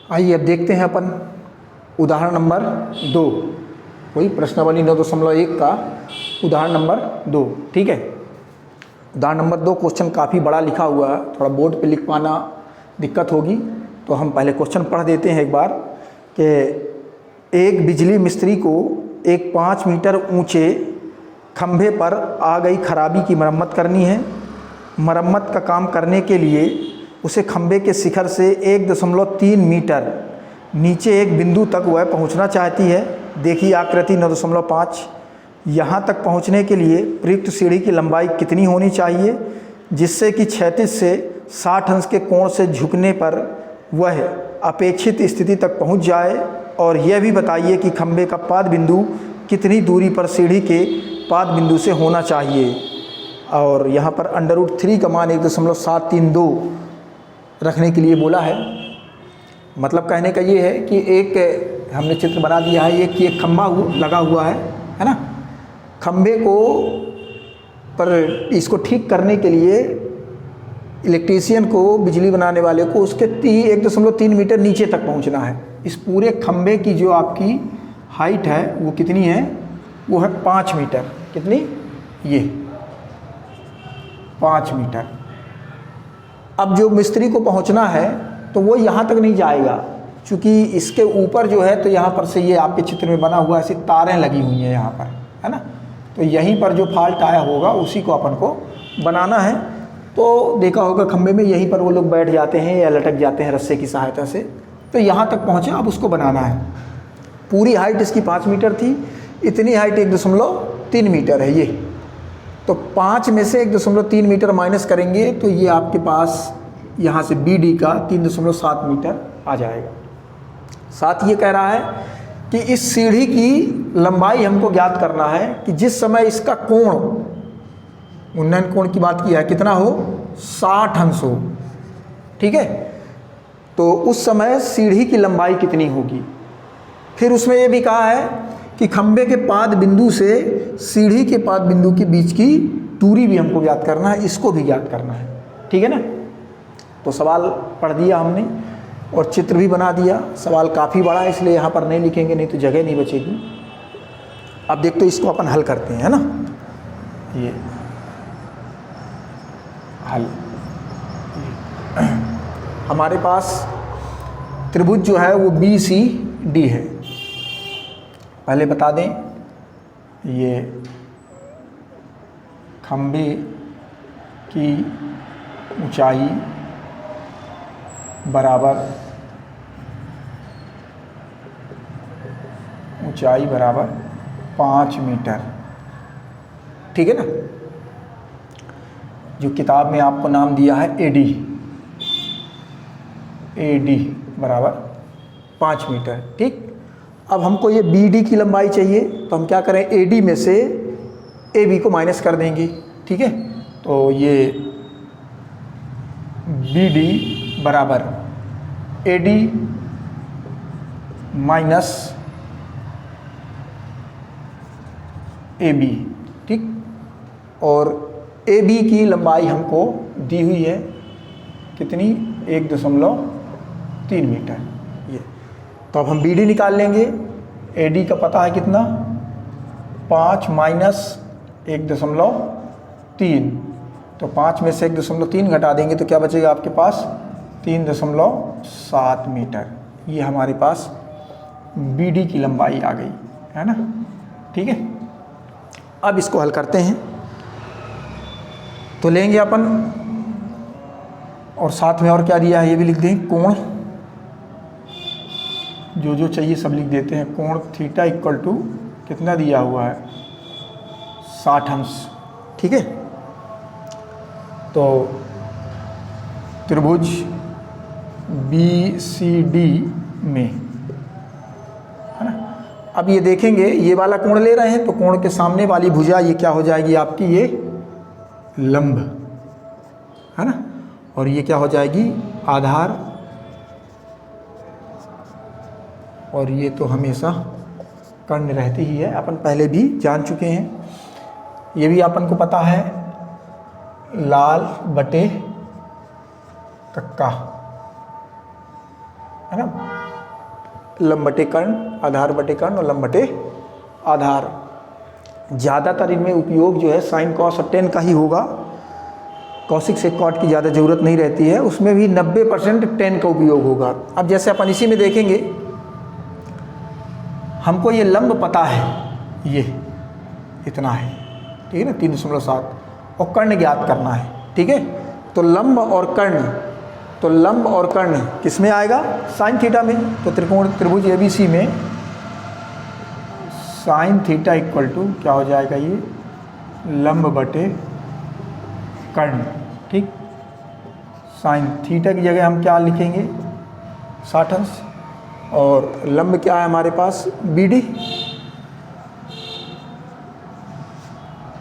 आइए अब देखते हैं अपन उदाहरण नंबर 2, वही प्रश्नावली 9.1 का उदाहरण नंबर 2। ठीक है, उदाहरण नंबर 2 क्वेश्चन काफ़ी बड़ा लिखा हुआ है, थोड़ा बोर्ड पे लिख पाना दिक्कत होगी, तो हम पहले क्वेश्चन पढ़ देते हैं एक बार कि एक बिजली मिस्त्री को एक 5 मीटर ऊंचे खंभे पर आ गई खराबी की मरम्मत करनी है। मरम्मत का काम करने के लिए उसे खंभे के शिखर से 1.3 मीटर नीचे एक बिंदु तक वह पहुंचना चाहती है। देखिए आकृति 9.5। यहाँ तक पहुंचने के लिए प्रयुक्त सीढ़ी की लंबाई कितनी होनी चाहिए जिससे कि क्षैतिज से 60 अंश के कोण से झुकने पर वह अपेक्षित स्थिति तक पहुंच जाए, और यह भी बताइए कि खंभे का पाद बिंदु कितनी दूरी पर सीढ़ी के पाद बिंदु से होना चाहिए। और यहाँ पर √3 का मान 1.732 रखने के लिए बोला है। मतलब कहने का ये है कि एक हमने चित्र बना दिया है, एक खंभा लगा हुआ है ना। खंभे को पर इसको ठीक करने के लिए इलेक्ट्रीशियन को, बिजली बनाने वाले को उसके 1.3 मीटर नीचे तक पहुंचना है। इस पूरे खंभे की जो आपकी हाइट है वो कितनी है, वो है 5 मीटर। कितनी? ये 5 मीटर। अब जो मिस्त्री को पहुंचना है तो वो यहाँ तक नहीं जाएगा, क्योंकि इसके ऊपर जो है तो यहाँ पर से ये आपके चित्र में बना हुआ ऐसी तारें लगी हुई हैं यहाँ पर, है ना। तो यहीं पर जो फॉल्ट आया होगा उसी को अपन को बनाना है। तो देखा होगा खंभे में यहीं पर वो लोग बैठ जाते हैं या लटक जाते हैं रस्से की सहायता से। तो यहाँ तक पहुँचे, अब उसको बनाना है। पूरी हाइट इसकी 5 मीटर थी, इतनी हाइट 1.3 मीटर है ये। तो 5 में से 1.3 मीटर माइनस करेंगे तो ये आपके पास यहाँ से BD का 3.7 मीटर आ जाएगा। साथ ये कह रहा है कि इस सीढ़ी की लंबाई हमको ज्ञात करना है कि जिस समय इसका कोण, उन्नयन कोण की बात किया है, कितना हो, 60 अंश हो। ठीक है, तो उस समय सीढ़ी की लंबाई कितनी होगी। फिर उसमें ये भी कहा है कि खंभे के पाद बिंदु से सीढ़ी के पाद बिंदु के बीच की दूरी भी हमको ज्ञात करना है, इसको भी ज्ञात करना है। ठीक है ना। तो सवाल पढ़ दिया हमने और चित्र भी बना दिया। सवाल काफ़ी बड़ा है इसलिए यहाँ पर नहीं लिखेंगे, नहीं तो जगह नहीं बचेगी। अब देखते इसको अपन हल करते हैं, है ना। ये हल, हमारे पास त्रिभुज जो है वो BCD है। पहले बता दें, ये खंभे की ऊंचाई बराबर ऊंचाई बराबर 5 मीटर। ठीक है ना। जो किताब में आपको नाम दिया है AD बराबर 5 मीटर। ठीक। अब हमको ये BD की लंबाई चाहिए, तो हम क्या करें, AD में से AB को माइनस कर देंगे। ठीक है, तो ये BD बराबर AD माइनस AB। ठीक, और AB की लंबाई हमको दी हुई है कितनी, 1.3 मीटर। ये तो अब हम BD निकाल लेंगे। AD का पता है कितना, 5 माइनस 1.3, तो 5 में से 1.3 घटा देंगे तो क्या बचेगा आपके पास, 3.7 मीटर। ये हमारे पास BD की लंबाई आ गई, है ना। ठीक है, अब इसको हल करते हैं। तो लेंगे अपन, और साथ में और क्या दिया है ये भी लिख दें, कोण, जो चाहिए सब लिख देते हैं। कोण थीटा इक्वल टू कितना दिया हुआ है, 60 अंश। ठीक है, तो त्रिभुज BCD में, है ना। अब ये देखेंगे, ये वाला कोण ले रहे हैं तो कोण के सामने वाली भुजा ये क्या हो जाएगी आपकी, ये लंब, है ना। और ये क्या हो जाएगी, आधार, और ये तो हमेशा कर्ण रहती ही है, अपन पहले भी जान चुके हैं। ये भी अपन को पता है, लाल बटे कक्का, है ना, लंब बटे कर्ण, आधार बटे कर्ण और लंब बटे आधार। ज़्यादातर इनमें उपयोग जो है साइन कॉस और टेन का ही होगा। कॉसिक से कॉट की ज़्यादा ज़रूरत नहीं रहती है, उसमें भी 90% टेन का उपयोग होगा। अब जैसे अपन इसी में देखेंगे, हमको ये लंब पता है, ये इतना है, ठीक है ना, 3.7, और कर्ण ज्ञात करना है, ठीक है। तो लंब और कर्ण, तो लंब और कर्ण किस में आएगा, साइन थीटा में। तो त्रिभुज एबीसी में साइन थीटा इक्वल टू क्या हो जाएगा, ये लंब बटे कर्ण, ठीक। साइन थीटा की जगह हम क्या लिखेंगे, 60 अंश, और लंब क्या है हमारे पास, BD,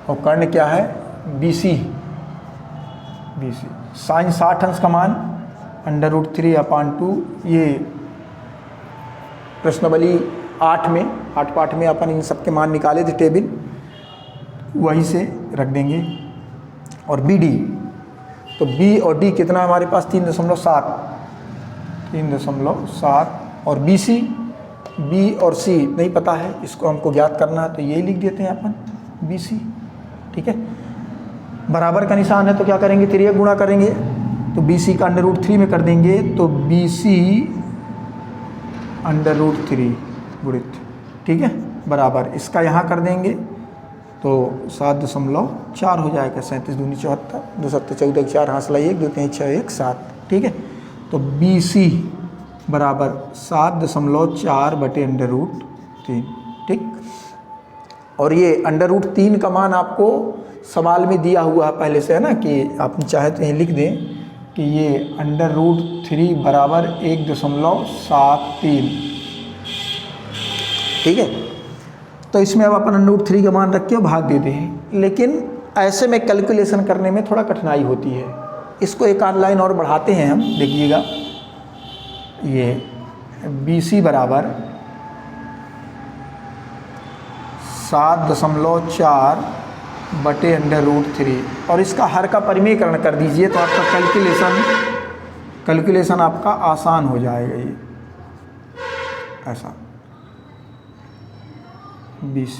और कर्ण क्या है, BC। साइन 60 अंश का मान √3/2, ये प्रश्नावली 8 में, 8 पाठ में अपन इन सब के मान निकाले थे टेबल, वहीं से रख देंगे। और BD, तो B और D कितना हमारे पास, 3.7, और BC, B और C नहीं पता है, इसको हमको ज्ञात करना है, तो यही लिख देते हैं अपन BC, ठीक है। बराबर का निशान है तो क्या करेंगे, तिर्यक गुणा करेंगे, तो BC का √3 में कर देंगे, तो BC √3 गुणित, ठीक है, बराबर इसका यहाँ कर देंगे तो 7.4 हो जाएगा। 37 दूनी 74, 2 7 14 4 हासिल 1 2 3 6 1 7, ठीक है। तो BC बराबर 7.4 बटे √3, ठीक। और ये √3 का मान आपको सवाल में दिया हुआ है पहले से, है ना, कि आप चाहे तो यहीं लिख दें कि ये √3 बराबर 1.73, ठीक है। तो इसमें अब अपन √3 का मान रख के भाग देते हैं, लेकिन ऐसे में कैलकुलेशन करने में थोड़ा कठिनाई होती है। इसको एक आध लाइन और बढ़ाते हैं हम, देखिएगा, ये BC बराबर 7.4 बटे √3, और इसका हर का परिमेयकरण कर दीजिए तो आपका कैलकुलेशन आपका आसान हो जाएगा। ये ऐसा BC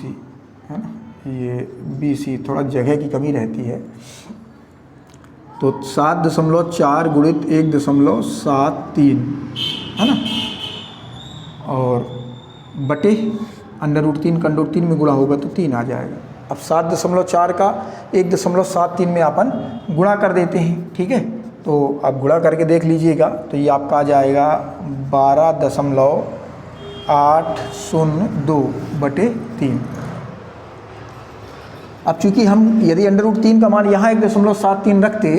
है ना, ये BC थोड़ा जगह की कमी रहती है, तो 7.4 गुणित 1.73 है ना, और बटे √3 का √3 में गुणा होगा तो 3 आ जाएगा। अब 7.4 का 1.73 में अपन गुणा कर देते हैं, ठीक है। तो आप गुणा करके देख लीजिएगा, तो ये आपका आ जाएगा 12.802 बटे 3। अब चूंकि हम यदि √3 का मान यहाँ 1.73 रखते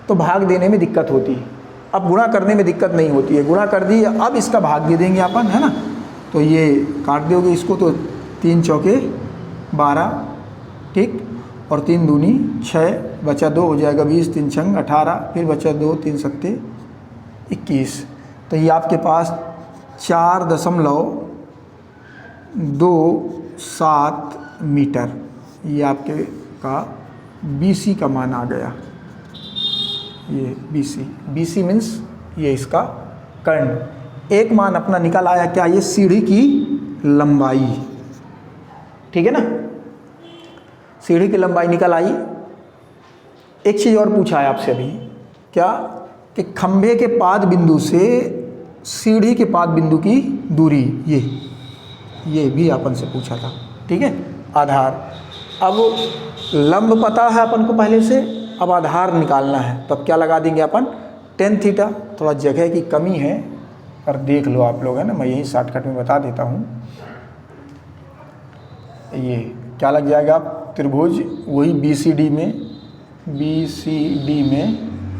तो भाग देने में दिक्कत होती, अब गुणा करने में दिक्कत नहीं होती है। गुणा कर दी, अब इसका भाग दे देंगे अपन, है ना। तो ये काट दोगे इसको, तो 3 चौके 12, ठीक, और 3 दूनी 6, बचा 2 हो जाएगा 20, 3 छंग 18, फिर बचा 2, 3 सत्ते 21। तो ये आपके पास 4.27 मीटर, ये आपके का BC का मान आ गया। ये BC मीन्स ये इसका कर्ण। एक मान अपना निकल आया क्या, ये सीढ़ी की लंबाई, ठीक है ना, सीढ़ी की लंबाई निकल आई। एक चीज़ और पूछा है आपसे अभी, क्या, कि खंभे के पाद बिंदु से सीढ़ी के पाद बिंदु की दूरी, ये भी अपन से पूछा था, ठीक है। आधार, अब लंब पता है अपन को पहले से, अब आधार निकालना है, तो अब क्या लगा देंगे अपन, tan थीटा। थोड़ा जगह की कमी है पर देख लो आप लोग, है ना, मैं यही शॉर्टकट में बता देता हूँ। ये क्या लग जाएगा, त्रिभुज वही BCD में,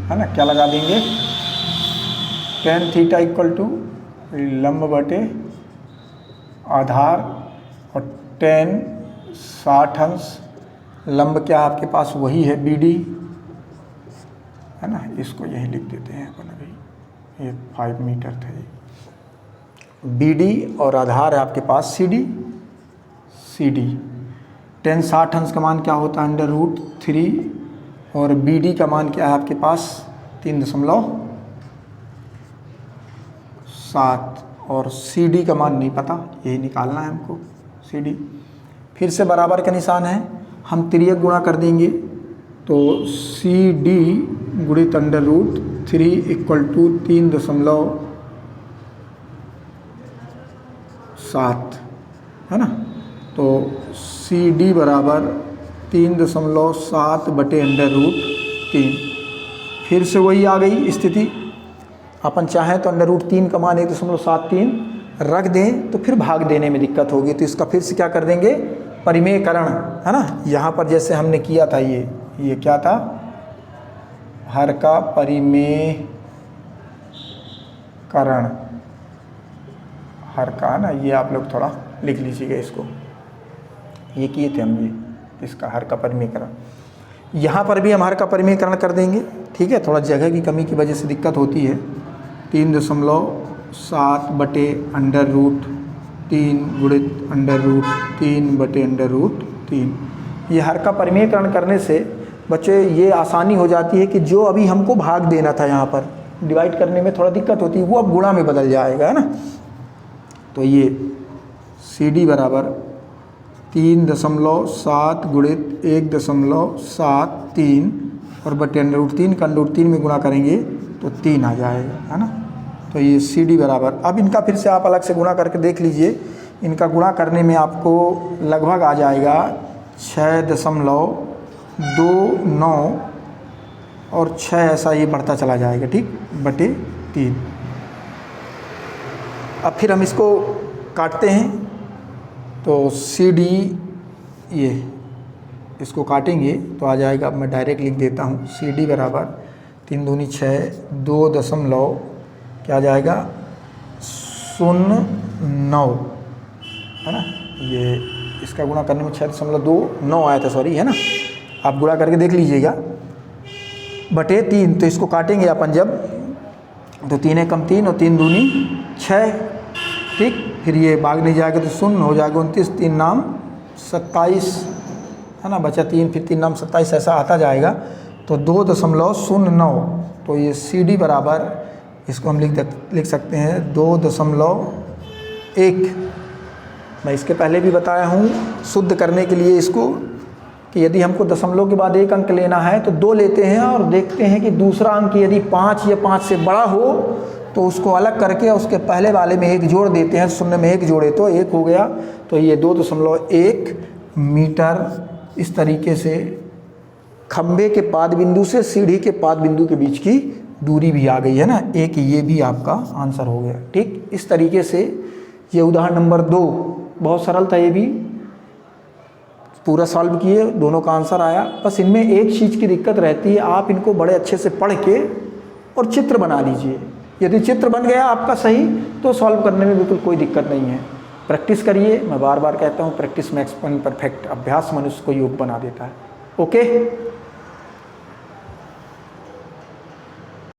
है ना, क्या लगा देंगे, tan थीटा इक्वल टू लंब बटे आधार, और tan 60 अंश, लंब क्या आपके पास वही है BD, है ना, इसको यही लिख देते हैं अपन अभी, ये 5 मीटर था ये BD, और आधार है आपके पास CD। tan 60 अंश का मान क्या होता है, √3, और BD का मान क्या है आपके पास 3.7 7 और सी डी का मान नहीं पता, यही निकालना है हमको सी डी। फिर से बराबर का निशान है, हम तिर्यक गुणा कर देंगे तो सी डी गुणित अंडर रूट 3 इक्वल टू 3.7 है ना। तो सी डी बराबर 3.7 बटे अंडर रूट 3। फिर से वही आ गई स्थिति, अपन चाहें तो अंडर रूट 3 का मान 1.73 रख दें तो फिर भाग देने में दिक्कत होगी, तो इसका फिर से क्या कर देंगे, परिमेयकरण, है ना। यहाँ पर जैसे हमने किया था, ये क्या था, हर का परिमेयकरण, हर का ना, ये आप लोग थोड़ा लिख लीजिएगा इसको, ये किए थे हम, ये इसका हर का परिमेयकरण। यहाँ पर भी हम हर का परिमेयकरण कर देंगे, ठीक है। थोड़ा जगह की कमी की वजह से दिक्कत होती है। 3.7 बटे अंडर रूट 3 गुणित अंडर रूट 3 बटे अंडर रूट 3। ये हर का परिमेयकरण करने से बच्चे ये आसानी हो जाती है कि जो अभी हमको भाग देना था, यहाँ पर डिवाइड करने में थोड़ा दिक्कत होती है, वो अब गुणा में बदल जाएगा, है ना। तो ये सी डी बराबर 3.7 गुणित 1.73 और बटे अंडर रूट 3 का अंडर रूट 3 में गुणा करेंगे तो 3 आ जाएगा, है ना। तो ये सी डी बराबर, अब इनका फिर से आप अलग से गुणा करके देख लीजिए, इनका गुणा करने में आपको लगभग आ जाएगा 6.29 और 6 ऐसा ये बढ़ता चला जाएगा, ठीक, बटे 3। अब फिर हम इसको काटते हैं तो सी डी, ये इसको काटेंगे तो आ जाएगा, अब मैं डायरेक्ट लिख देता हूँ, सी डी बराबर 3 दूनी 6, 2 दशमलव क्या जाएगा 0.9, है ना। ये इसका गुणा करने में 6.29 आया था, सॉरी, है ना। आप गुणा करके देख लीजिएगा, बटे 3। तो इसको काटेंगे अपन जब, तो 3 कम 3 और 3 दूनी 6, ठीक। फिर ये भाग नहीं जाएगा तो 0 हो जाएगा 29, 3 नाम 27, है ना, बचा 3, फिर 3 नाम 27, ऐसा आता जाएगा। तो 2.09, तो ये सी डी बराबर, इसको हम लिख सकते हैं 2.1। मैं इसके पहले भी बताया हूँ शुद्ध करने के लिए इसको, कि यदि हमको दशमलव के बाद एक अंक लेना है तो 2 लेते हैं और देखते हैं कि दूसरा अंक यदि 5 या 5 से बड़ा हो तो उसको अलग करके उसके पहले वाले में 1 जोड़ देते हैं, शून्य में 1 जोड़े तो 1 हो गया। तो ये 2.1 मीटर इस तरीके से खंबे के पाद बिंदु से सीढ़ी के पाद बिंदु के बीच की दूरी भी आ गई, है ना। एक ये भी आपका आंसर हो गया, ठीक। इस तरीके से ये उदाहरण नंबर 2 बहुत सरल था, ये भी पूरा सॉल्व किए, दोनों का आंसर आया। बस इनमें एक चीज़ की दिक्कत रहती है, आप इनको बड़े अच्छे से पढ़ के और चित्र बना लीजिए। यदि चित्र बन गया आपका सही तो सॉल्व करने में बिल्कुल कोई दिक्कत नहीं है। प्रैक्टिस करिए, मैं बार बार कहता हूँ, प्रैक्टिस मेक्स परफेक्ट, अभ्यास मनुष्य को योग बना देता है। ओके।